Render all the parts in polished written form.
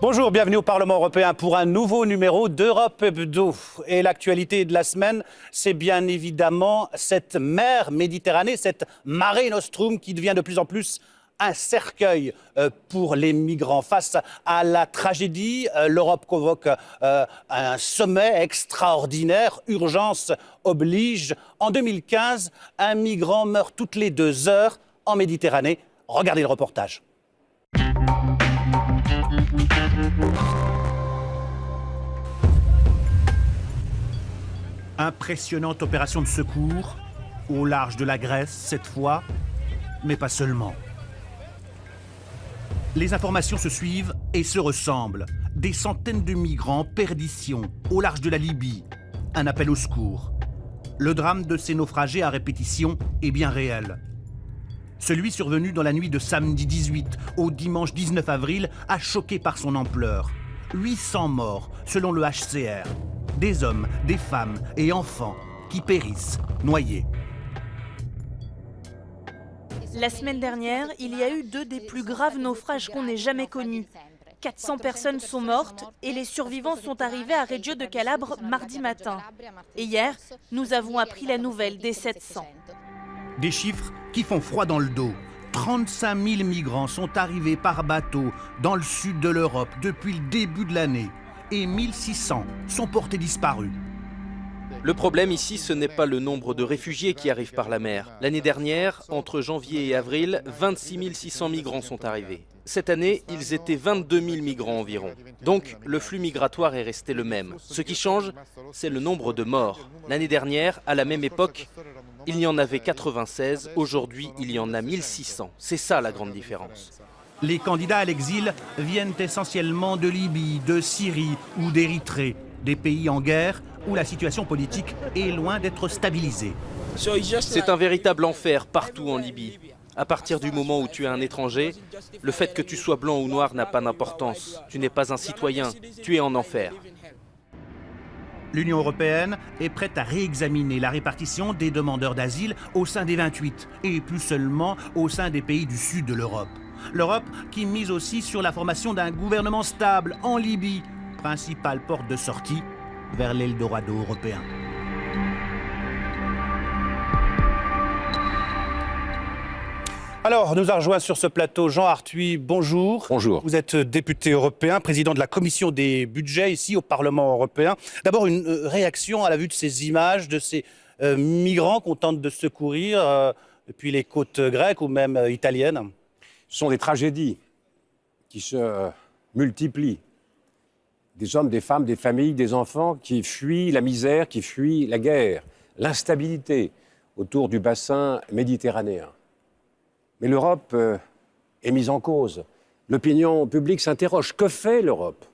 Bonjour, bienvenue au Parlement européen pour un nouveau numéro d'Europe Hebdo. Et l'actualité de la semaine, c'est bien évidemment cette mer Méditerranée, cette Mare Nostrum qui devient de plus en plus un cercueil pour les migrants. Face à la tragédie, l'Europe convoque un sommet extraordinaire. Urgence oblige. En 2015, un migrant meurt toutes les 2 heures en Méditerranée. Regardez le reportage. Impressionnante opération de secours, au large de la Grèce cette fois, mais pas seulement. Les informations se suivent et se ressemblent. Des centaines de migrants en perdition, au large de la Libye. Un appel au secours. Le drame de ces naufragés à répétition est bien réel. Celui survenu dans la nuit de samedi 18 au dimanche 19 avril a choqué par son ampleur. 800 morts selon le HCR. Des hommes, des femmes et enfants qui périssent, noyés. La semaine dernière, il y a eu 2 des plus graves naufrages qu'on ait jamais connus. 400 personnes sont mortes et les survivants sont arrivés à Reggio de Calabre mardi matin. Et hier, nous avons appris la nouvelle des 700. Des chiffres qui font froid dans le dos. 35 000 migrants sont arrivés par bateau dans le sud de l'Europe depuis le début de l'année. Et 1600 sont portés disparus. Le problème ici, ce n'est pas le nombre de réfugiés qui arrivent par la mer. L'année dernière, entre janvier et avril, 26 600 migrants sont arrivés. Cette année, ils étaient 22 000 migrants environ. Donc, le flux migratoire est resté le même. Ce qui change, c'est le nombre de morts. L'année dernière, à la même époque, il y en avait 96. Aujourd'hui, il y en a 1600. C'est ça la grande différence. Les candidats à l'exil viennent essentiellement de Libye, de Syrie ou d'Érythrée, des pays en guerre où la situation politique est loin d'être stabilisée. C'est un véritable enfer partout en Libye. À partir du moment où tu es un étranger, le fait que tu sois blanc ou noir n'a pas d'importance. Tu n'es pas un citoyen, tu es en enfer. L'Union européenne est prête à réexaminer la répartition des demandeurs d'asile au sein des 28 et plus seulement au sein des pays du sud de l'Europe. L'Europe qui mise aussi sur la formation d'un gouvernement stable en Libye, principale porte de sortie vers l'Eldorado européen. Alors, nous a rejoint sur ce plateau Jean Arthuis. Bonjour. Bonjour. Vous êtes député européen, président de la commission des budgets ici au Parlement européen. D'abord, une réaction à la vue de ces images, de ces migrants qu'on tente de secourir depuis les côtes grecques ou même italiennes. Ce sont des tragédies qui se multiplient. Des hommes, des femmes, des familles, des enfants qui fuient la misère, qui fuient la guerre, l'instabilité autour du bassin méditerranéen. Mais l'Europe est mise en cause. L'opinion publique s'interroge. Que fait l'Europe ?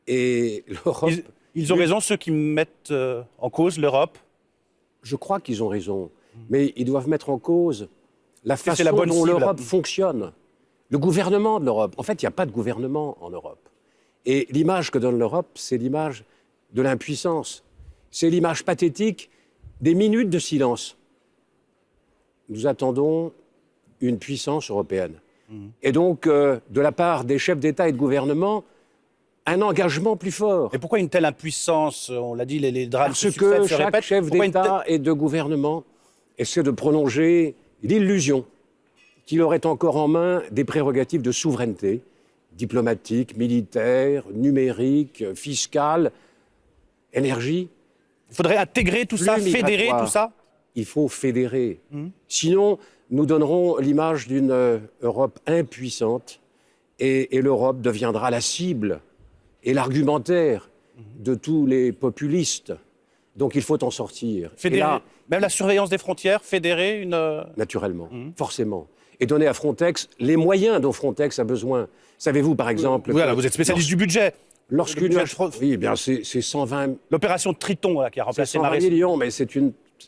Et l'Europe... Ils ont raison, ceux qui mettent en cause l'Europe ? Je crois qu'ils ont raison. Mais ils doivent mettre en cause la façon dont cible. l'Europe fonctionne. Le gouvernement de l'Europe. En fait, il n'y a pas de gouvernement en Europe. Et l'image que donne l'Europe, c'est l'image de l'impuissance. C'est l'image pathétique des minutes de silence. Nous attendons une puissance européenne. Et donc, de la part des chefs d'État et de gouvernement, un engagement plus fort. Et pourquoi une telle impuissance ? On l'a dit, les drames Parce que se chaque répètent. chef d'État et de gouvernement essaie de prolonger l'illusion qu'il aurait encore en main des prérogatives de souveraineté, diplomatique, militaire, numérique, fiscale, énergie. Il faudrait intégrer tout ça, fédérer tout ça ? Il faut fédérer. Sinon, nous donnerons l'image d'une Europe impuissante et l'Europe deviendra la cible et l'argumentaire de tous les populistes. Donc il faut en sortir. Fédérer, et là, même la surveillance des frontières, fédérer une... Naturellement, forcément. Et donner à Frontex les moyens dont Frontex a besoin. Savez-vous, par exemple... Voilà, vous êtes spécialiste du budget. Lorsqu'une... Oui, eh bien, c'est 120... L'opération Triton, là, qui a remplacé Mare... 120 millions, mais c'est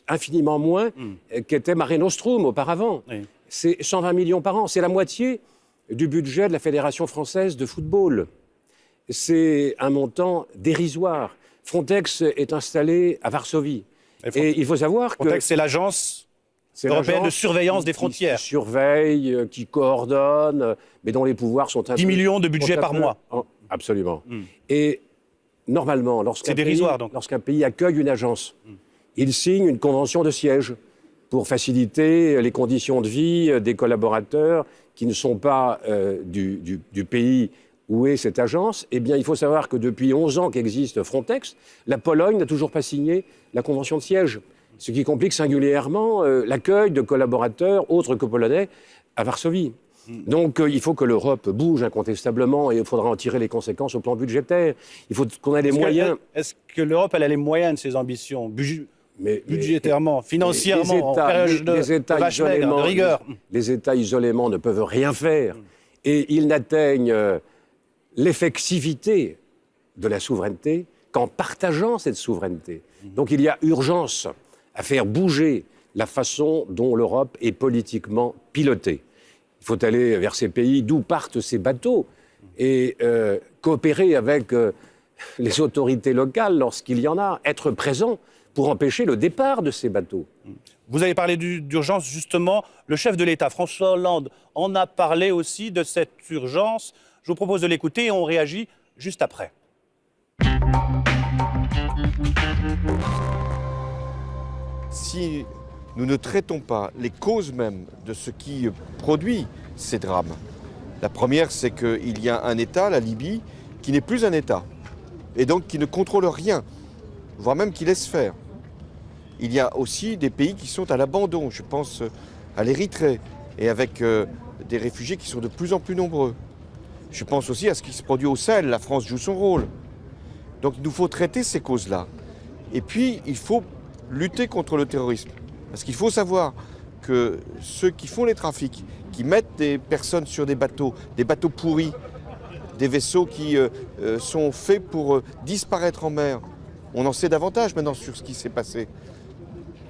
infiniment moins qu'était Mare Nostrum auparavant. Oui. C'est 120 millions par an. C'est la moitié du budget de la Fédération française de football. c'est un montant dérisoire. Frontex est installé à Varsovie. Et il faut savoir que... Frontex, c'est l'agence européenne de surveillance des frontières. Qui surveille, qui coordonne, mais dont les pouvoirs sont... 10 millions de budget par mois. Absolument. Et normalement, lorsqu'un pays accueille une agence, il signe une convention de siège pour faciliter les conditions de vie des collaborateurs qui ne sont pas du pays où est cette agence. Eh bien, il faut savoir que depuis 11 ans qu'existe Frontex, la Pologne n'a toujours pas signé la convention de siège, ce qui complique singulièrement l'accueil de collaborateurs autres que polonais à Varsovie. Donc, il faut que l'Europe bouge incontestablement et il faudra en tirer les conséquences au plan budgétaire. Il faut qu'on ait les moyens. Est-ce que l'Europe elle a les moyens de ses ambitions budgétairement, financièrement, en période de vache maigre, de rigueur? Les États isolément ne peuvent rien faire et ils n'atteignent l'effectivité de la souveraineté qu'en partageant cette souveraineté. Donc, il y a urgence à faire bouger la façon dont l'Europe est politiquement pilotée. Il faut aller vers ces pays d'où partent ces bateaux et coopérer avec les autorités locales lorsqu'il y en a, être présent pour empêcher le départ de ces bateaux. Vous avez parlé d'urgence, justement. Le chef de l'État, François Hollande, en a parlé aussi de cette urgence. Je vous propose de l'écouter et on réagit juste après. Si nous ne traitons pas les causes mêmes de ce qui produit ces drames, la première, c'est qu'il y a un État, la Libye, qui n'est plus un État, et donc qui ne contrôle rien, voire même qui laisse faire. Il y a aussi des pays qui sont à l'abandon, je pense à l'Érythrée, et avec des réfugiés qui sont de plus en plus nombreux. Je pense aussi à ce qui se produit au Sahel, la France joue son rôle. Donc il nous faut traiter ces causes-là. Et puis, il faut lutter contre le terrorisme. Parce qu'il faut savoir que ceux qui font les trafics, qui mettent des personnes sur des bateaux pourris, des vaisseaux qui sont faits pour disparaître en mer, on en sait davantage maintenant sur ce qui s'est passé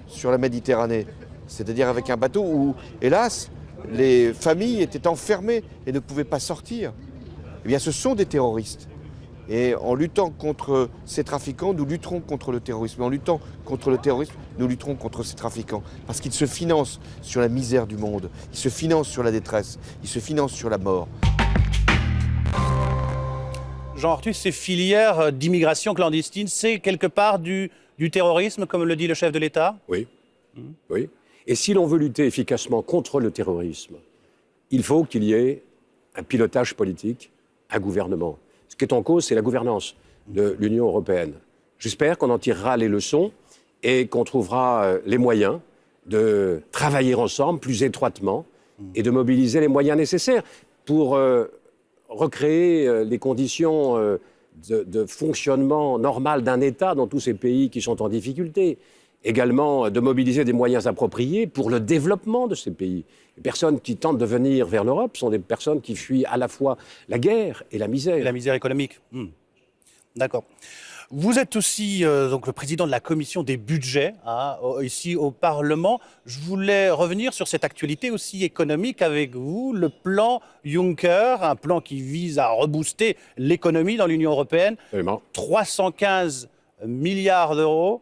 sur la Méditerranée. C'est-à-dire avec un bateau où, hélas, les familles étaient enfermées et ne pouvaient pas sortir. Eh bien, ce sont des terroristes. Et en luttant contre ces trafiquants, nous lutterons contre le terrorisme. Et en luttant contre le terrorisme, nous lutterons contre ces trafiquants. Parce qu'ils se financent sur la misère du monde, ils se financent sur la détresse, ils se financent sur la mort. Jean Arthus, ces filières d'immigration clandestine, c'est quelque part du terrorisme, comme le dit le chef de l'État? Oui. Oui. Et si l'on veut lutter efficacement contre le terrorisme, il faut qu'il y ait un pilotage politique, un gouvernement. Ce qui est en cause, c'est la gouvernance de l'Union européenne. J'espère qu'on en tirera les leçons et qu'on trouvera les moyens de travailler ensemble plus étroitement et de mobiliser les moyens nécessaires pour recréer les conditions de fonctionnement normal d'un État dans tous ces pays qui sont en difficulté. Également de mobiliser des moyens appropriés pour le développement de ces pays. Les personnes qui tentent de venir vers l'Europe sont des personnes qui fuient à la fois la guerre et la misère. Et la misère économique. D'accord. Vous êtes aussi donc le président de la commission des budgets ici au Parlement. Je voulais revenir sur cette actualité aussi économique avec vous, le plan Juncker, un plan qui vise à rebooster l'économie dans l'Union européenne. Absolument. 315 milliards d'euros.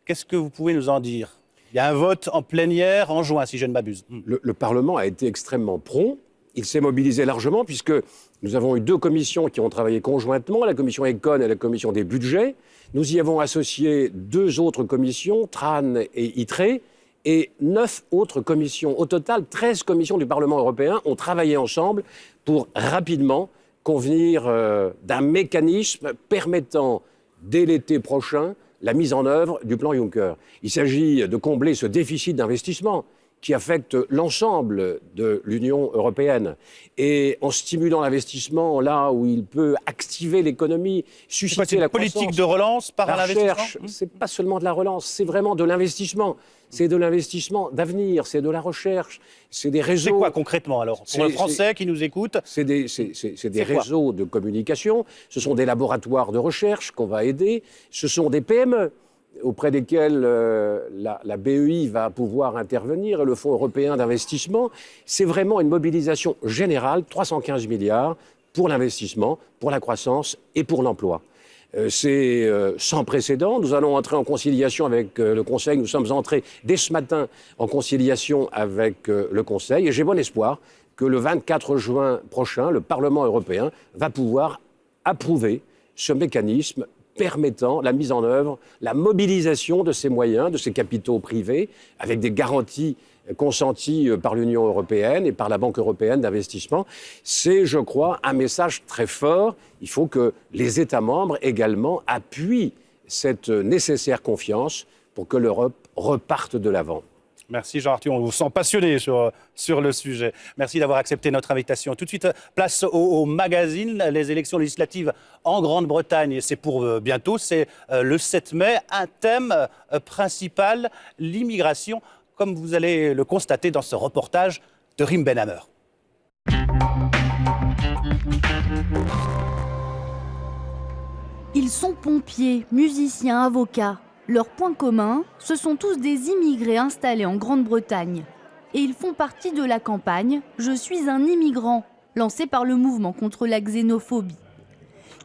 Qu'est-ce que vous pouvez nous en dire? Il y a un vote en plénière en juin, si je ne m'abuse. Le Parlement a été extrêmement prompt. Il s'est mobilisé largement puisque nous avons eu deux commissions qui ont travaillé conjointement, la commission Econ et la commission des budgets. Nous y avons associé deux autres commissions, TRAN et ITRE, et 9 autres commissions. Au total, 13 commissions du Parlement européen ont travaillé ensemble pour rapidement convenir d'un mécanisme permettant, dès l'été prochain, la mise en œuvre du plan Juncker. Il s'agit de combler ce déficit d'investissement qui affecte l'ensemble de l'Union européenne. Et en stimulant l'investissement là où il peut activer l'économie, susciter la croissance. Politique de relance par l'investissement. C'est pas seulement de la relance, c'est vraiment de l'investissement. C'est de l'investissement d'avenir, c'est de la recherche, c'est des réseaux. C'est quoi concrètement alors pour le Français qui nous écoute? C'est des réseaux de communication, ce sont des laboratoires de recherche qu'on va aider, ce sont des PME auprès desquels la BEI va pouvoir intervenir et le Fonds européen d'investissement. C'est vraiment une mobilisation générale, 315 milliards pour l'investissement, pour la croissance et pour l'emploi. C'est sans précédent. Nous allons entrer en conciliation avec le Conseil. Nous sommes entrés dès ce matin en conciliation avec le Conseil. Et j'ai bon espoir que le 24 juin prochain, le Parlement européen va pouvoir approuver ce mécanisme permettant la mise en œuvre, la mobilisation de ces moyens, de ces capitaux privés, avec des garanties consenties par l'Union européenne et par la Banque européenne d'investissement. C'est, je crois, un message très fort. Il faut que les États membres également appuient cette nécessaire confiance pour que l'Europe reparte de l'avant. Merci Jean-Arthur, on vous sent passionné sur le sujet. Merci d'avoir accepté notre invitation. Tout de suite, place au magazine. Les élections législatives en Grande-Bretagne, c'est pour bientôt, c'est le 7 mai. Un thème principal, l'immigration, comme vous allez le constater dans ce reportage de Rim Benhammer. Ils sont pompiers, musiciens, avocats. Leur point commun, ce sont tous des immigrés installés en Grande-Bretagne. Et ils font partie de la campagne « Je suis un immigrant » lancée par le mouvement contre la xénophobie.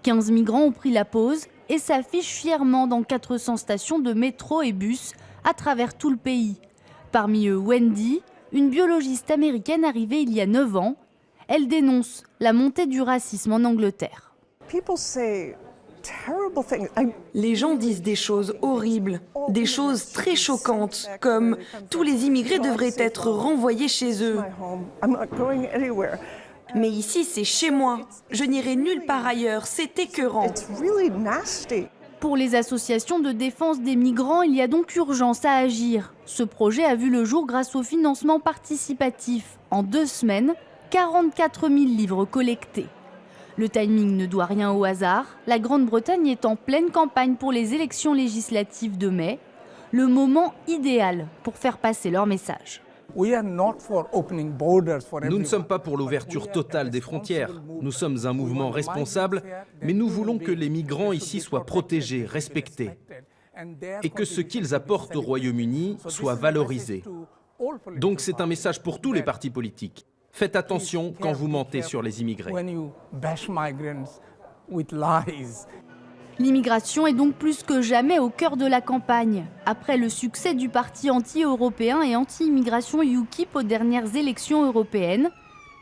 15 migrants ont pris la pause et s'affichent fièrement dans 400 stations de métro et bus à travers tout le pays. Parmi eux, Wendy, une biologiste américaine arrivée il y a 9 ans. Elle dénonce la montée du racisme en Angleterre. Les gens disent des choses horribles, des choses très choquantes, comme « tous les immigrés devraient être renvoyés chez eux ». Mais ici, c'est chez moi. Je n'irai nulle part ailleurs, c'est écœurant. Pour les associations de défense des migrants, il y a donc urgence à agir. Ce projet a vu le jour grâce au financement participatif. En 2 semaines, 44 000 livres collectés. Le timing ne doit rien au hasard. La Grande-Bretagne est en pleine campagne pour les élections législatives de mai. Le moment idéal pour faire passer leur message. Nous Nous ne sommes pas pour l'ouverture totale des frontières. Nous sommes un mouvement responsable, mais nous voulons que les migrants ici soient protégés, respectés, et que ce qu'ils apportent au Royaume-Uni soit valorisé. Donc c'est un message pour tous les partis politiques. Faites attention quand vous mentez sur les immigrés. L'immigration est donc plus que jamais au cœur de la campagne. Après le succès du parti anti-européen et anti-immigration UKIP aux dernières élections européennes,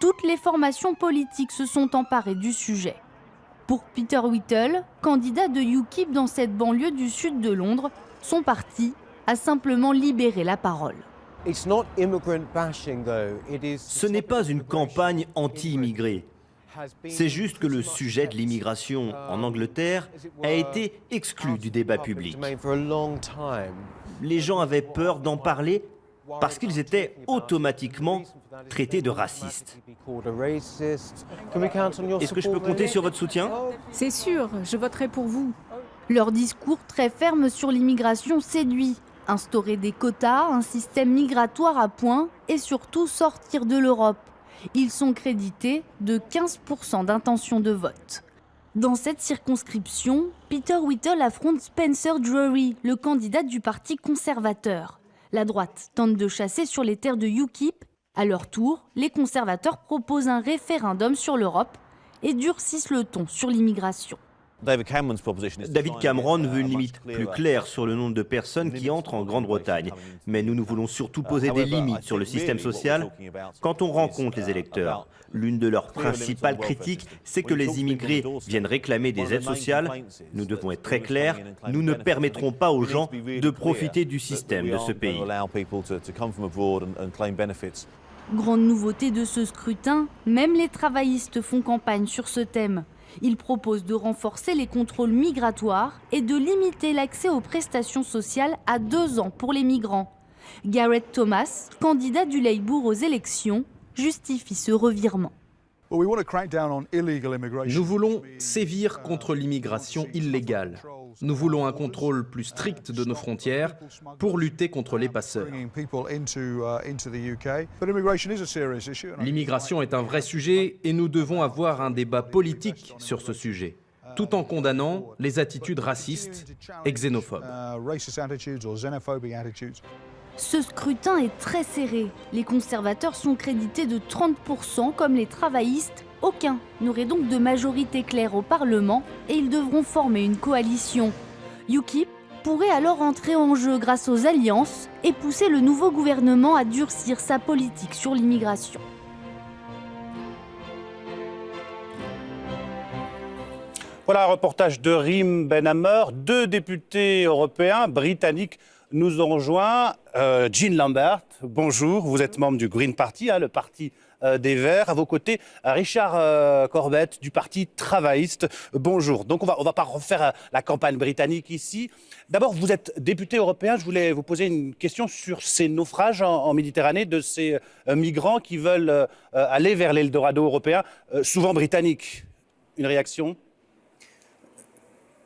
toutes les formations politiques se sont emparées du sujet. Pour Peter Whittle, candidat de UKIP dans cette banlieue du sud de Londres, son parti a simplement libéré la parole. Ce n'est pas une campagne anti-immigrés. C'est juste que le sujet de l'immigration en Angleterre a été exclu du débat public. Les gens avaient peur d'en parler parce qu'ils étaient automatiquement traités de racistes. Est-ce que je peux compter sur votre soutien ? C'est sûr, je voterai pour vous. Leur discours très ferme sur l'immigration séduit. Instaurer des quotas, un système migratoire à point et surtout sortir de l'Europe. Ils sont crédités de 15% d'intention de vote. Dans cette circonscription, Peter Whittle affronte Spencer Drury, le candidat du Parti conservateur. La droite tente de chasser sur les terres de UKIP. À leur tour, les conservateurs proposent un référendum sur l'Europe et durcissent le ton sur l'immigration. David Cameron veut une limite plus claire sur le nombre de personnes qui entrent en Grande-Bretagne. Mais nous voulons surtout poser des limites sur le système social. Quand on rencontre les électeurs, l'une de leurs principales critiques, c'est que les immigrés viennent réclamer des aides sociales. Nous devons être très clairs, nous ne permettrons pas aux gens de profiter du système de ce pays. Grande nouveauté de ce scrutin, même les travaillistes font campagne sur ce thème. Ils proposent de renforcer les contrôles migratoires et de limiter l'accès aux prestations sociales à 2 ans pour les migrants. Gareth Thomas, candidat du Labour aux élections, justifie ce revirement. Nous voulons sévir contre l'immigration illégale. Nous voulons un contrôle plus strict de nos frontières pour lutter contre les passeurs. L'immigration est un vrai sujet et nous devons avoir un débat politique sur ce sujet, tout en condamnant les attitudes racistes et xénophobes. Ce scrutin est très serré. Les conservateurs sont crédités de 30%, comme les travaillistes, Aucun n'aurait donc de majorité claire au Parlement et ils devront former une coalition. UKIP pourrait alors entrer en jeu grâce aux alliances et pousser le nouveau gouvernement à durcir sa politique sur l'immigration. Voilà un reportage de Rim Ben Amer. 2 députés européens britanniques nous ont rejoints. Jean Lambert, bonjour. Vous êtes membre du Green Party, le parti des Verts. À vos côtés, Richard Corbett du Parti travailliste. Bonjour. Donc on va pas refaire la campagne britannique ici. D'abord, vous êtes député européen. Je voulais vous poser une question sur ces naufrages en Méditerranée de ces migrants qui veulent aller vers l'Eldorado européen, souvent britannique. Une réaction ?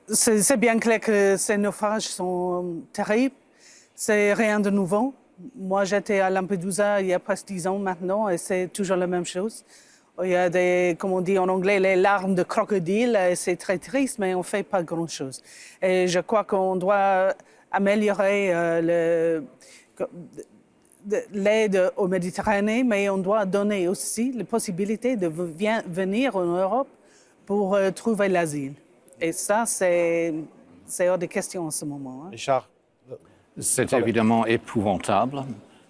C'est bien clair que ces naufrages sont terribles. C'est rien de nouveau. Moi, j'étais à Lampedusa il y a presque 10 ans maintenant et c'est toujours la même chose. Il y a des, comme on dit en anglais, les larmes de crocodile. Et c'est très triste, mais on ne fait pas grand-chose. Et je crois qu'on doit améliorer l'aide aux Méditerranée, mais on doit donner aussi la possibilité de venir en Europe pour trouver l'asile. Et ça, c'est hors de question en ce moment. Hein. Richard. C'est évidemment épouvantable.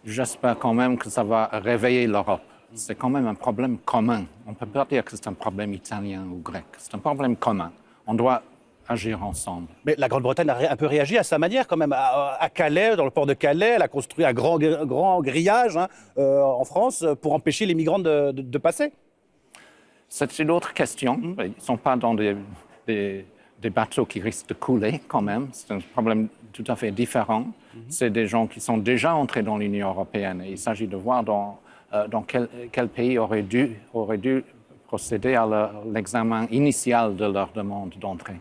J'espère quand même que ça va réveiller l'Europe. C'est quand même un problème commun. On ne peut pas dire que c'est un problème italien ou grec. C'est un problème commun. On doit agir ensemble. Mais la Grande-Bretagne a un peu réagi à sa manière quand même. À Calais, dans le port de Calais, elle a construit un grand grillage en France pour empêcher les migrants de passer. C'est une autre question. Ils ne sont pas dans des bateaux qui risquent de couler quand même. C'est un problème tout à fait différent. C'est des gens qui sont déjà entrés dans l'Union européenne. Et il s'agit de voir dans quel pays aurait dû procéder à l'examen initial de leur demande d'entrée.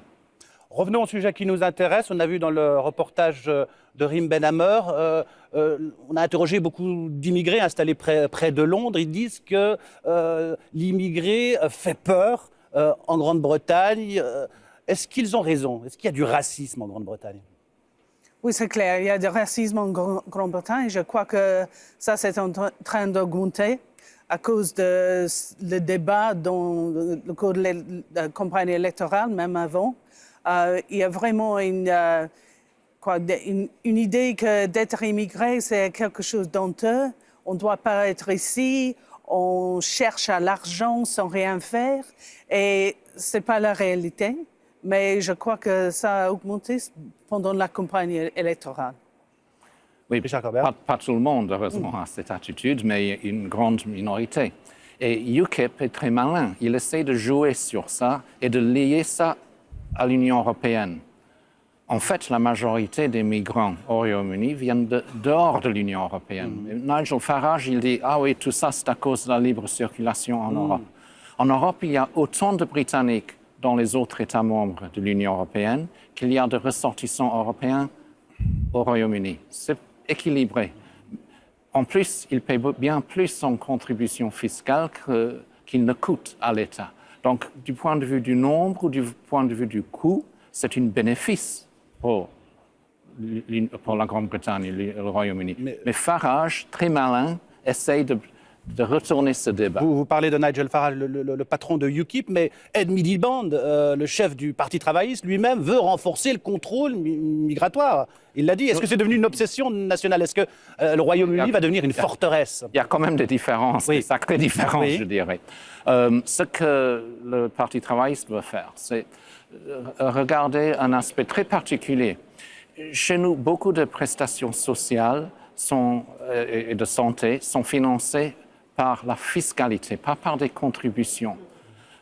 Revenons au sujet qui nous intéresse. On a vu dans le reportage de Rim Ben Amer, on a interrogé beaucoup d'immigrés installés près de Londres. Ils disent que l'immigré fait peur en Grande-Bretagne. Est-ce qu'ils ont raison? Est-ce qu'il y a du racisme en Grande-Bretagne? Oui, c'est clair. Il y a du racisme en Grande-Bretagne. Je crois que ça, c'est en train d'augmenter à cause du débat dans le cours de la campagne électorale, même avant. Il y a vraiment une idée que d'être immigré, c'est quelque chose d'honteux. On ne doit pas être ici. On cherche à l'argent sans rien faire. Et ce n'est pas la réalité. Mais je crois que ça a augmenté pendant la campagne électorale. Oui, pas tout le monde, heureusement, a cette attitude, mais une grande minorité. Et UKIP est très malin. Il essaie de jouer sur ça et de lier ça à l'Union européenne. En fait, la majorité des migrants au Royaume-Uni viennent dehors de l'Union européenne. Nigel Farage, il dit « Ah oui, tout ça, c'est à cause de la libre circulation en Europe ». En Europe, il y a autant de Britanniques dans les autres États membres de l'Union européenne qu'il y a de ressortissants européens au Royaume-Uni. C'est équilibré. En plus, il paye bien plus en contribution fiscale qu'il ne coûte à l'État. Donc, du point de vue du nombre ou du point de vue du coût, c'est un bénéfice pour la Grande-Bretagne et le Royaume-Uni. Mais Farage, très malin, essaye de retourner ce débat. Vous parlez de Nigel Farage, le patron de UKIP, mais Ed Miliband, le chef du Parti travailliste, lui-même veut renforcer le contrôle migratoire. Il l'a dit. Est-ce que c'est devenu une obsession nationale? Est-ce que le Royaume-Uni va devenir une forteresse? Il y a quand même des différences, des sacrées différences, je dirais. Ce que le Parti travailliste veut faire, c'est regarder un aspect très particulier. Chez nous, beaucoup de prestations sociales et de santé sont financées par la fiscalité, pas par des contributions.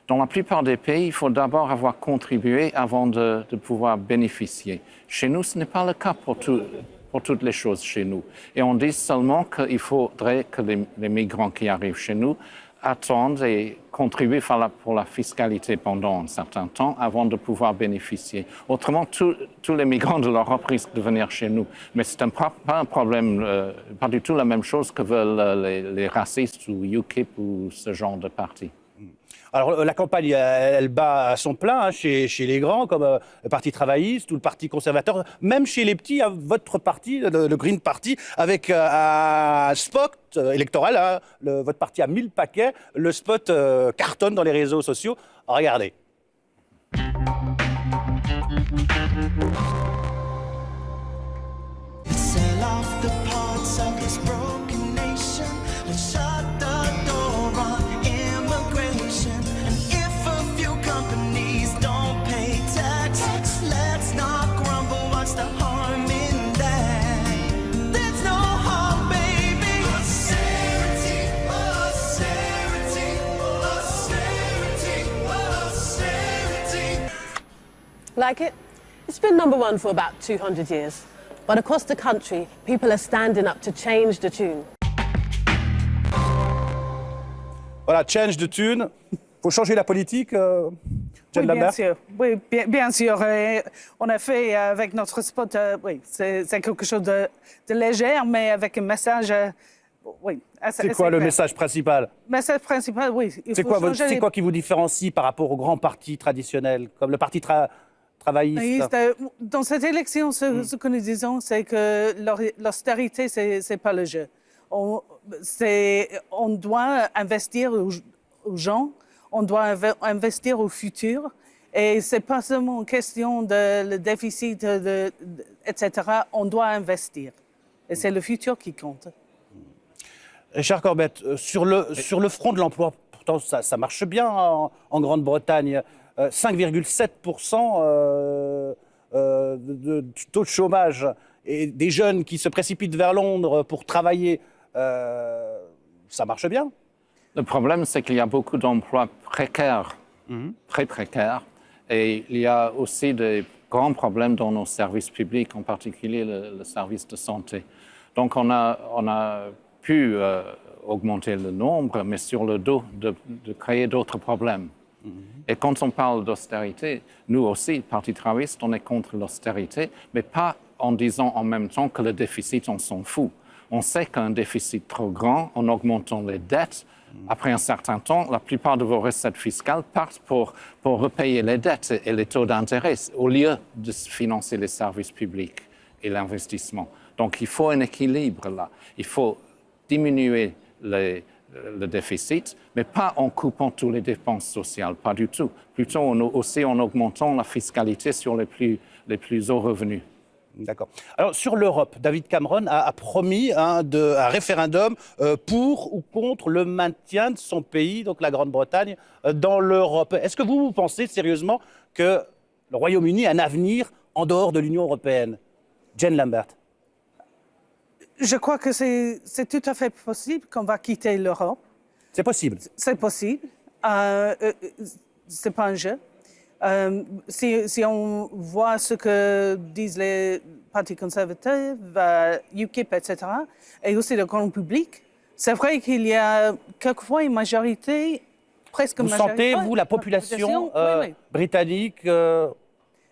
Dans la plupart des pays, il faut d'abord avoir contribué avant de pouvoir bénéficier. Chez nous, ce n'est pas le cas pour toutes les choses chez nous. Et on dit seulement qu'il faudrait que les migrants qui arrivent chez nous attendent et contribuent pour la fiscalité pendant un certain temps avant de pouvoir bénéficier. Autrement, tous les migrants de l'Europe risquent de venir chez nous. Mais ce n'est pas un problème, pas du tout la même chose que veulent les racistes ou UKIP ou ce genre de parti. Alors, la campagne, elle bat à son plein chez les grands, comme le Parti travailliste ou le Parti conservateur. Même chez les petits, votre parti, le Green Party, avec un spot électoral. Votre parti a 1000 paquets. Le spot cartonne dans les réseaux sociaux. Regardez. Like it? It's been number one for about 200 years. But across the country, people are standing up to change the tune. Voilà, change de tune. Faut changer la politique, Jen Oui, bien Lambert. sûr. Oui, bien sûr. Et on a fait avec notre spot, oui, c'est quelque chose de léger, mais avec un message, oui. C'est quoi le message principal? Le message principal, oui. C'est quoi qui vous différencie par rapport aux grands partis traditionnels, comme le Parti travailliste? Dans cette élection, ce que nous disons, c'est que l'austérité, c'est pas le jeu. On doit investir aux gens, on doit investir au futur. Et c'est pas seulement une question de le déficit, etc. On doit investir. Et c'est le futur qui compte. Richard Corbett, sur le front de l'emploi, pourtant ça marche bien en Grande-Bretagne. 5,7% de taux de chômage et des jeunes qui se précipitent vers Londres pour travailler, ça marche bien. Le problème, c'est qu'il y a beaucoup d'emplois précaires, très précaires, et il y a aussi des grands problèmes dans nos services publics, en particulier le service de santé. Donc on a pu augmenter le nombre, mais sur le dos de créer d'autres problèmes. Et quand on parle d'austérité, nous aussi, Parti travailliste, on est contre l'austérité, mais pas en disant en même temps que le déficit, on s'en fout. On sait qu'un déficit trop grand, en augmentant les dettes, après un certain temps, la plupart de vos recettes fiscales partent pour repayer les dettes et les taux d'intérêt, au lieu de financer les services publics et l'investissement. Donc il faut un équilibre là. Il faut diminuer le déficit, mais pas en coupant toutes les dépenses sociales, pas du tout. Plutôt aussi en augmentant la fiscalité sur les plus hauts revenus. D'accord. Alors, sur l'Europe, David Cameron a promis un référendum pour ou contre le maintien de son pays, donc la Grande-Bretagne, dans l'Europe. Est-ce que vous pensez sérieusement que le Royaume-Uni a un avenir en dehors de l'Union européenne? Jen Lambert. Je crois que c'est tout à fait possible qu'on va quitter l'Europe. C'est possible? C'est possible. C'est pas un jeu. Si on voit ce que disent les partis conservateurs, UKIP, etc., et aussi le grand public, c'est vrai qu'il y a quelquefois une majorité, presque vous majorité. Vous sentez, la population oui. britannique, Il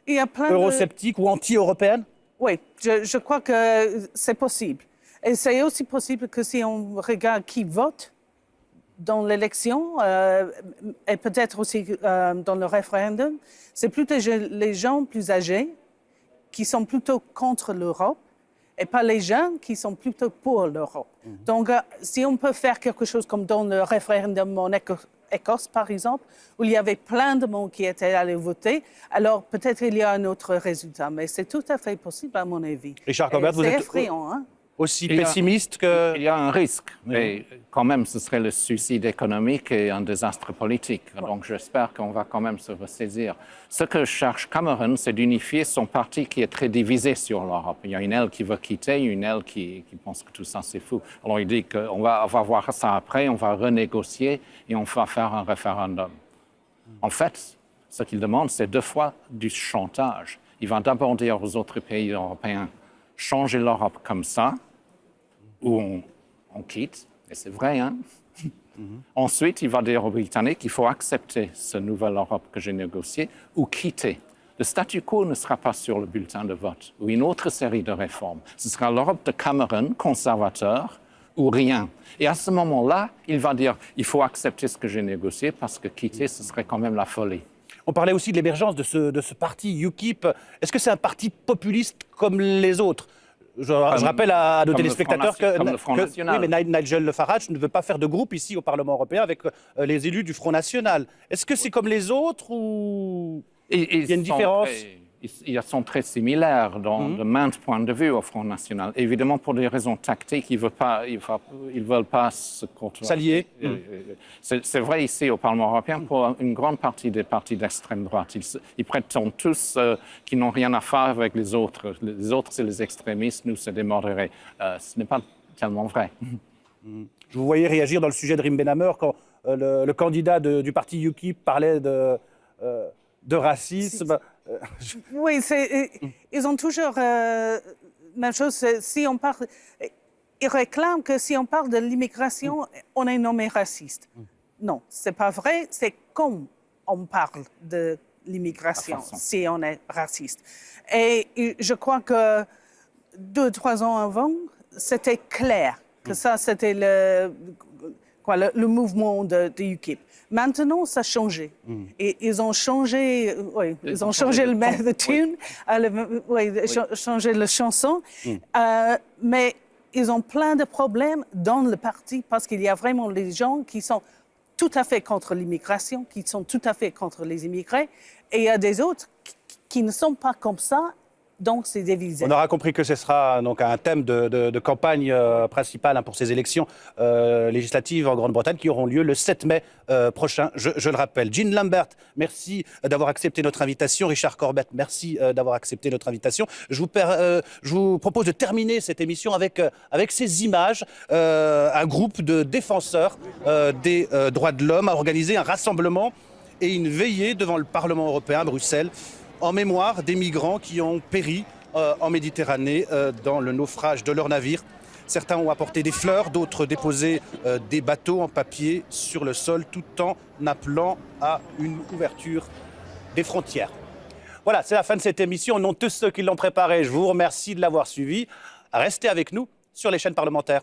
y a plein eurosceptique ou anti-européenne? Oui, je crois que c'est possible. Et c'est aussi possible que si on regarde qui vote dans l'élection, et peut-être aussi dans le référendum, c'est plutôt les gens plus âgés qui sont plutôt contre l'Europe et pas les jeunes qui sont plutôt pour l'Europe. Donc, si on peut faire quelque chose comme dans le référendum en Écosse, par exemple, où il y avait plein de monde qui était allé voter, alors peut-être il y a un autre résultat. Mais c'est tout à fait possible, à mon avis. Richard Corbett, vous êtes effrayant, hein? Aussi pessimiste que... Il y a un risque, mais quand même, ce serait le suicide économique et un désastre politique. Donc j'espère qu'on va quand même se ressaisir. Ce que cherche Cameron, c'est d'unifier son parti qui est très divisé sur l'Europe. Il y a une aile qui veut quitter, une aile qui pense que tout ça, c'est fou. Alors il dit qu'on va voir ça après, on va renégocier et on va faire un référendum. En fait, ce qu'il demande, c'est 2 fois du chantage. Il va d'abord dire aux autres pays européens, changer l'Europe comme ça, où on quitte, et c'est vrai, hein? Ensuite, il va dire aux Britanniques qu'il faut accepter ce nouvel Europe que j'ai négocié ou quitter. Le statu quo ne sera pas sur le bulletin de vote ou une autre série de réformes. Ce sera l'Europe de Cameron, conservateur, ou rien. Et à ce moment-là, il va dire, il faut accepter ce que j'ai négocié parce que quitter, ce serait quand même la folie. On parlait aussi de l'émergence de ce parti UKIP. Est-ce que c'est un parti populiste comme les autres ? Je rappelle à nos téléspectateurs que Nigel Farage ne veut pas faire de groupe ici au Parlement européen avec les élus du Front National. Est-ce que c'est comme les autres ou il y a une différence ? Ils sont très similaires de maints points de vue au Front National. Évidemment, pour des raisons tactiques, ils ne veulent pas s'allier. C'est vrai ici au Parlement européen pour une grande partie des partis d'extrême droite. Ils prétendent tous qu'ils n'ont rien à faire avec les autres. Les autres, c'est les extrémistes, nous, c'est des modérés. Ce n'est pas tellement vrai. Je vous voyais réagir dans le sujet de Rim Ben-Amer quand le candidat du parti UKIP parlait de racisme. Oui, ils ont toujours même chose. Si on parle, ils réclament que si on parle de l'immigration, on est nommé raciste. Non, c'est pas vrai. C'est comme on parle de l'immigration si on est raciste. Et je crois que 2 ou 3 ans avant, c'était clair que ça, c'était le mouvement de UKIP. Maintenant, ça a changé. Et ils ont changé, ils ont changé le tune, changé la chanson, mais ils ont plein de problèmes dans le parti parce qu'il y a vraiment des gens qui sont tout à fait contre l'immigration, qui sont tout à fait contre les immigrés, et il y a des autres qui ne sont pas comme ça. Donc, c'est divisé. On aura compris que ce sera donc un thème de campagne principale pour ces élections législatives en Grande-Bretagne qui auront lieu le 7 mai prochain, je le rappelle. Jean Lambert, merci d'avoir accepté notre invitation. Richard Corbett, merci d'avoir accepté notre invitation. Je vous propose de terminer cette émission avec ces images. Un groupe de défenseurs des droits de l'homme a organisé un rassemblement et une veillée devant le Parlement européen à Bruxelles, en mémoire des migrants qui ont péri en Méditerranée dans le naufrage de leur navire. Certains ont apporté des fleurs, d'autres déposé des bateaux en papier sur le sol, tout en appelant à une ouverture des frontières. Voilà, c'est la fin de cette émission. Au nom de tous ceux qui l'ont préparée, je vous remercie de l'avoir suivi. Restez avec nous sur les chaînes parlementaires.